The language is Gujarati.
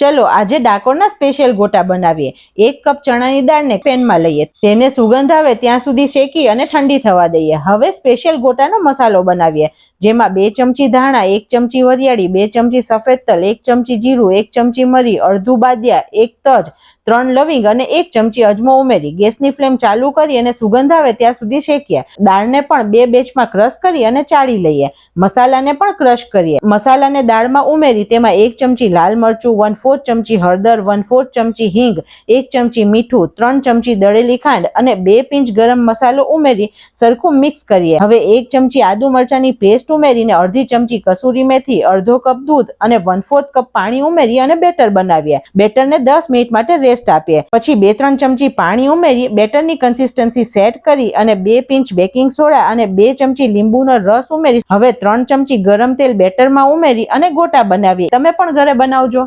ચલો આજે ડાકોરના સ્પેશિયલ ગોટા બનાવીએ। 1 કપ ચણાની દાળને પેનમાં લઈએ, તેને સુગંધ આવે ત્યાં સુધી શેકી અને ઠંડી થવા દઈએ। હવે સ્પેશિયલ ગોટાનો મસાલો બનાવીએ, જેમાં 2 ચમચી ધાણા, 1 ચમચી વરિયાળી, 2 ચમચી સફેદ તલ, 1 ચમચી જીરું, 1 ચમચી મરી, અડધું બાદિયા, 1 તજ, 3 લવિંગ અને 1 ચમચી અજમો ઉમેરી ગેસની ફ્લેમ ચાલુ કરી અને સુગંધ આવે ત્યાં સુધી શેકીએ। દાળને પણ 2 બેચમાં ક્રશ કરી અને ચાળી લઈએ। મસાલાને પણ ક્રશ કરીએ। મસાલાને દાળમાં ઉમેરી તેમાં 1 ચમચી લાલ મરચું, 1/4 ચમચી હળદર, 1/4 ચમચી હિંગ, 1 ચમચી મીઠું, 3 ચમચી દળેલી ખાંડ અને 2 પિંચ ગરમ મસાલો ઉમેરી સરખું મિક્સ કરીએ। હવે 1 ચમચી આદુ મરચાની પેસ્ટ ઉમેરીને અડધી ચમચી કસૂરી મેથી, અડધો કપ દૂધ અને 1/4 કપ પાણી ઉમેરી અને બેટર બનાવીએ। બેટરને 10 મિનિટ માટે રેસ્ટ આપીએ। પછી 2-3 ચમચી પાણી ઉમેરી બેટરની કન્સિસ્ટન્સી સેટ કરી અને 2 પિંચ બેકિંગ સોડા અને 2 ચમચી લીંબુનો રસ ઉમેરી હવે 3 ચમચી ગરમ તેલ બેટરમાં ઉમેરી અને ગોટા બનાવીએ। તમે પણ ઘરે બનાવજો।